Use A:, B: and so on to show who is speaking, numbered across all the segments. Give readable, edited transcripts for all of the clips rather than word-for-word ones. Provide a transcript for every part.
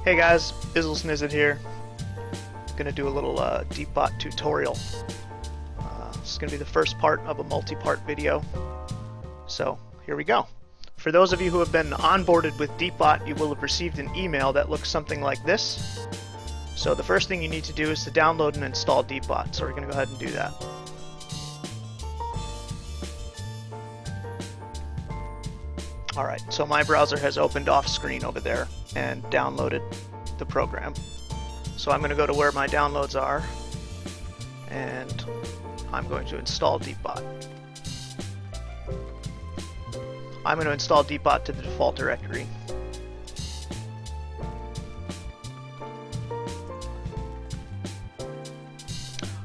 A: Hey guys, Install&Setup here. Gonna do a little DeepBot tutorial. This is gonna be the first part of a multi-part video. So here we go. For those of you who have been onboarded with DeepBot, you will have received an email that looks something like this. So the first thing you need to do is to download and install DeepBot. So we're gonna go ahead and do that. Alright, so my browser has opened off screen over there and downloaded the program. So I'm going to go to where my downloads are and I'm going to install DeepBot. I'm going to install DeepBot to the default directory.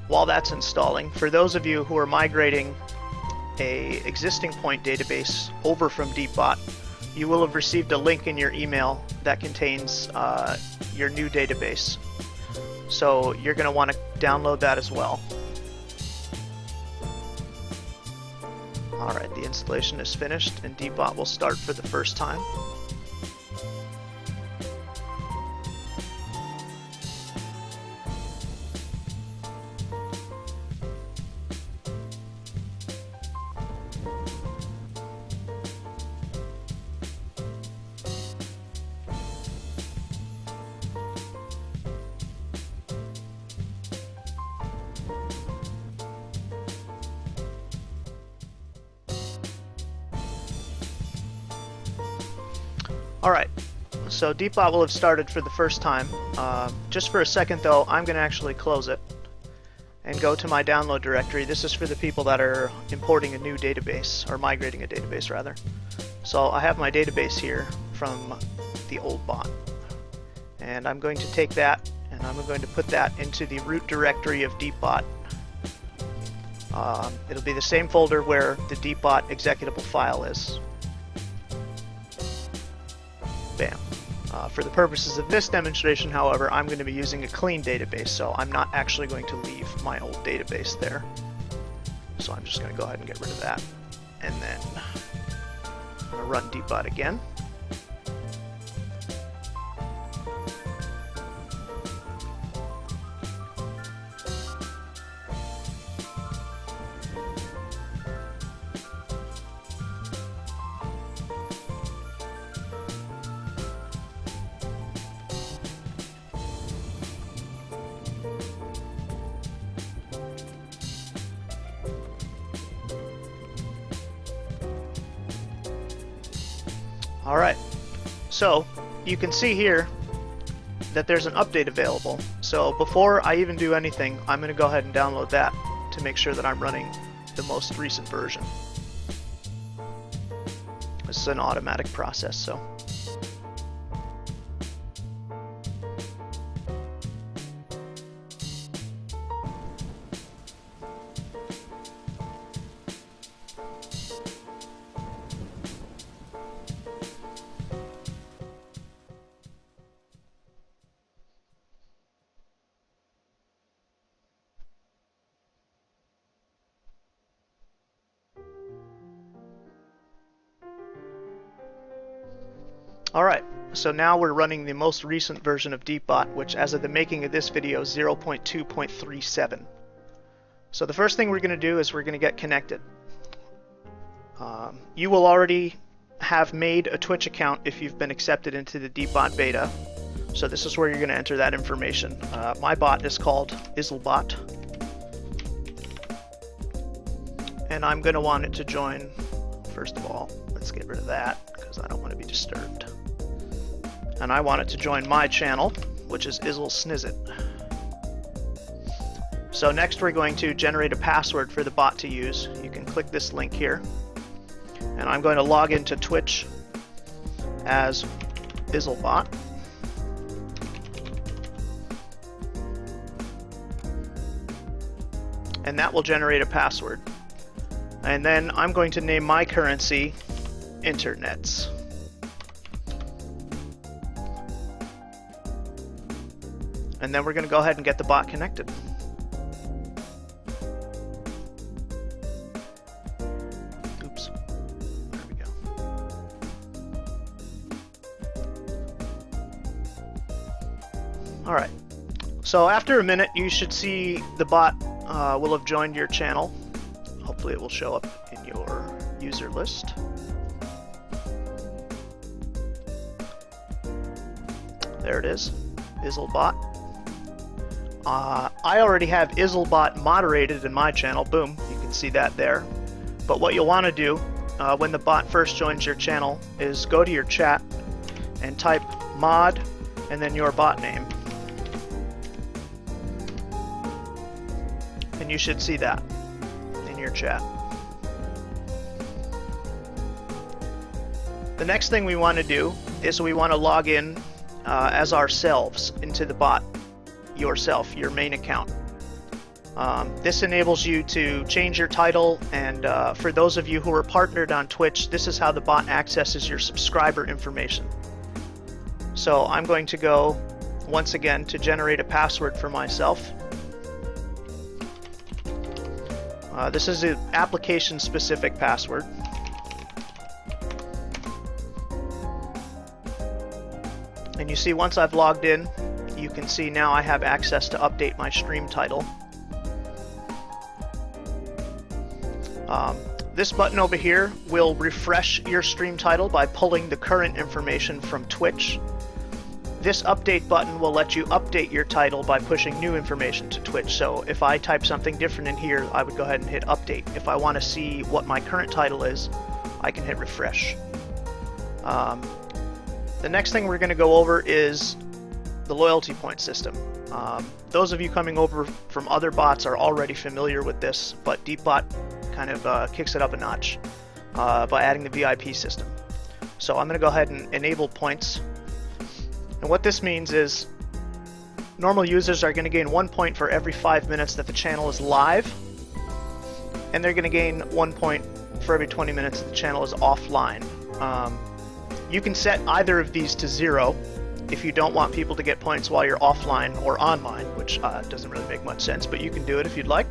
A: While that's installing, for those of you who are migrating a existing point database over from DeepBot, you will have received a link in your email that contains your new database. So you're going to want to download that as well. Alright, the installation is finished and DeepBot will start for the first time. Alright, so DeepBot will have started for the first time. Just for a second though, I'm going to actually close it and go to my download directory. This is for the people that are importing a new database, or migrating a database rather. So I have my database here from the old bot. And I'm going to take that and I'm going to put that into the root directory of DeepBot. It'll be the same folder where the DeepBot executable file is. Bam. For the purposes of this demonstration, however, I'm going to be using a clean database, so I'm not actually going to leave my old database there. So I'm just going to go ahead and get rid of that. And then I'm going to run DeepBot again. Alright, so you can see here that there's an update available. So before I even do anything, I'm going to go ahead and download that to make sure that I'm running the most recent version. This is an automatic process, so. Alright, so now we're running the most recent version of DeepBot, which as of the making of this video is 0.2.37. So the first thing we're going to do is we're going to get connected. You will already have made a Twitch account if you've been accepted into the DeepBot beta. So this is where you're going to enter that information. My bot is called Izzlebot. And I'm going to want it to join, first of all, let's get rid of that because I don't want to be disturbed. And I want it to join my channel, which is Install&Setup. So next we're going to generate a password for the bot to use. You can click this link here. And I'm going to log into Twitch as Izzlebot. And that will generate a password. And then I'm going to name my currency Internets. And then we're going to go ahead and get the bot connected. Oops. There we go. Alright, so after a minute you should see the bot will have joined your channel. Hopefully it will show up in your user list. There it is, Izzlebot. I already have Izzlebot moderated in my channel. Boom, you can see that there. But what you'll want to do when the bot first joins your channel is go to your chat and type mod and then your bot name. And you should see that in your chat. The next thing we want to do is we want to log in as ourselves into the bot yourself, your main account. This enables you to change your title, and for those of you who are partnered on Twitch, this is how the bot accesses your subscriber information. So I'm going to go once again to generate a password for myself. This is an application-specific password. And you see, once I've logged in, you can see now I have access to update my stream title. This button over here will refresh your stream title by pulling the current information from Twitch. This update button will let you update your title by pushing new information to Twitch. So if I type something different in here, I would go ahead and hit update. If I want to see what my current title is, I can hit refresh. The next thing we're going to go over is the loyalty point system. Those of you coming over from other bots are already familiar with this, but DeepBot kind of kicks it up a notch by adding the VIP system. So I'm going to go ahead and enable points. And what this means is normal users are going to gain 1 point for every 5 minutes that the channel is live, and they're going to gain 1 point for every 20 minutes that the channel is offline. You can set either of these to 0 if you don't want people to get points while you're offline or online, which doesn't really make much sense, but you can do it if you'd like.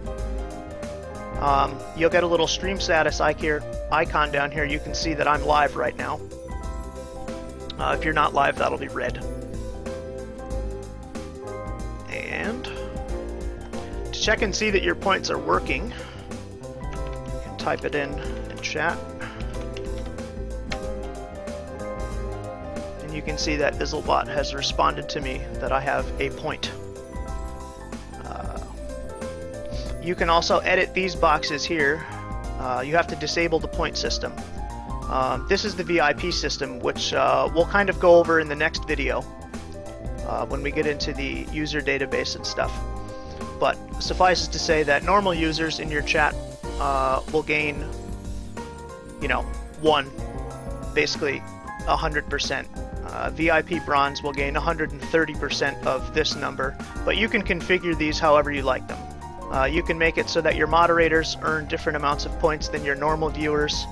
A: You'll get a little stream status icon down here. You can see that I'm live right now. If you're not live, that'll be red. And to check and see that your points are working, you can type it in chat. And you can see that Izzlebot has responded to me that I have a point. You can also edit these boxes here. You have to disable the point system. This is the VIP system, which we'll kind of go over in the next video when we get into the user database and stuff. But suffice it to say that normal users in your chat will gain, 1, basically 100%. VIP bronze will gain 130% of this number, but you can configure these however you like them. You can make it so that your moderators earn different amounts of points than your normal viewers.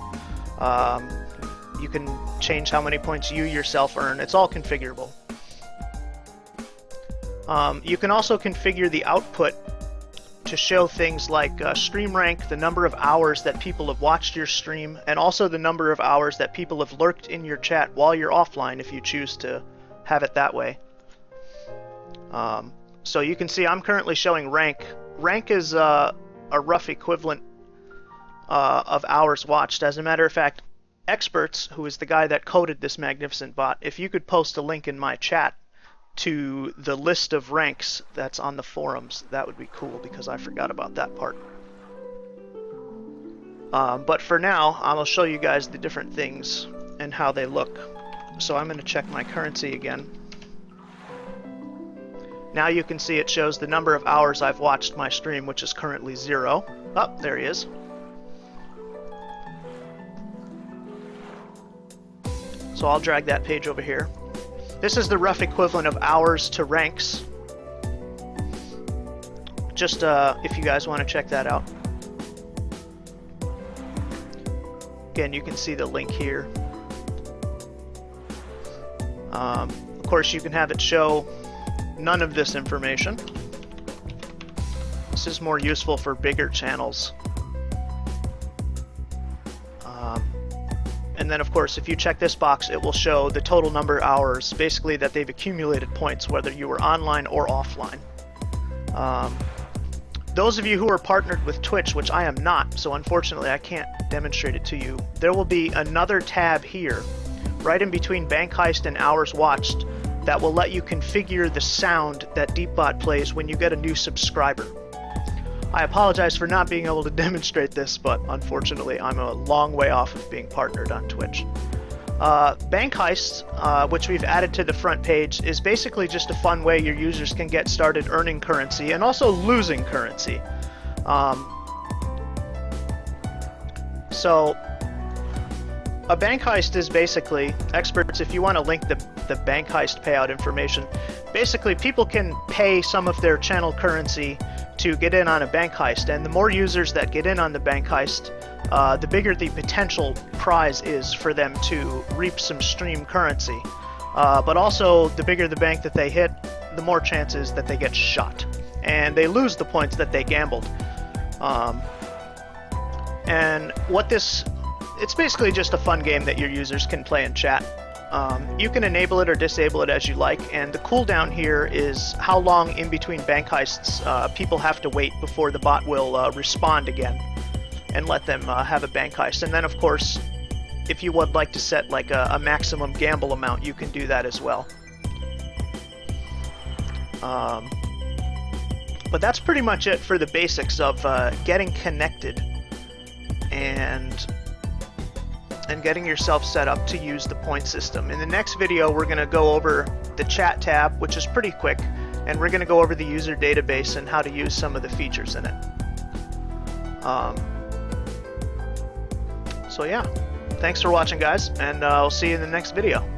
A: You can change how many points you yourself earn. It's all configurable. You can also configure the output to show things like stream rank, the number of hours that people have watched your stream, and also the number of hours that people have lurked in your chat while you're offline if you choose to have it that way. So you can see I'm currently showing rank. Rank is a rough equivalent of hours watched. As a matter of fact, Experts, who is the guy that coded this magnificent bot, if you could post a link in my chat to the list of ranks that's on the forums, that would be cool, because I forgot about that part. But for now, I'll show you guys the different things and how they look. So I'm going to check my currency again. Now you can see it shows the number of hours I've watched my stream, which is currently 0. Oh, there he is. So I'll drag that page over here. This is the rough equivalent of hours to ranks. Just if you guys want to check that out. Again, you can see the link here. Of course, you can have it show none of this information. This is more useful for bigger channels. And And then of course, if you check this box, it will show the total number of hours, basically that they've accumulated points, whether you were online or offline. Those of you who are partnered with Twitch, which I am not, so unfortunately I can't demonstrate it to you, there will be another tab here, right in between Bank Heist and Hours Watched, that will let you configure the sound that DeepBot plays when you get a new subscriber. I apologize for not being able to demonstrate this, but unfortunately I'm a long way off of being partnered on Twitch. Bank Heists, which we've added to the front page, is basically just a fun way your users can get started earning currency and also losing currency. So a bank heist is basically, experts, if you want to link the bank heist payout information, basically people can pay some of their channel currency to get in on a bank heist, and the more users that get in on the bank heist, the bigger the potential prize is for them to reap some stream currency. But also, the bigger the bank that they hit, the more chances that they get shot. And they lose the points that they gambled. And what it's basically just a fun game that your users can play and chat. You can enable it or disable it as you like, and the cooldown here is how long in between bank heists people have to wait before the bot will respond again and let them have a bank heist. And then of course, if you would like to set like a maximum gamble amount, you can do that as well. But that's pretty much it for the basics of getting connected and getting yourself set up to use the point system. In the next video, we're going to go over the chat tab, which is pretty quick, and we're going to go over the user database and how to use some of the features in it. So yeah, thanks for watching, guys, and I'll see you in the next video.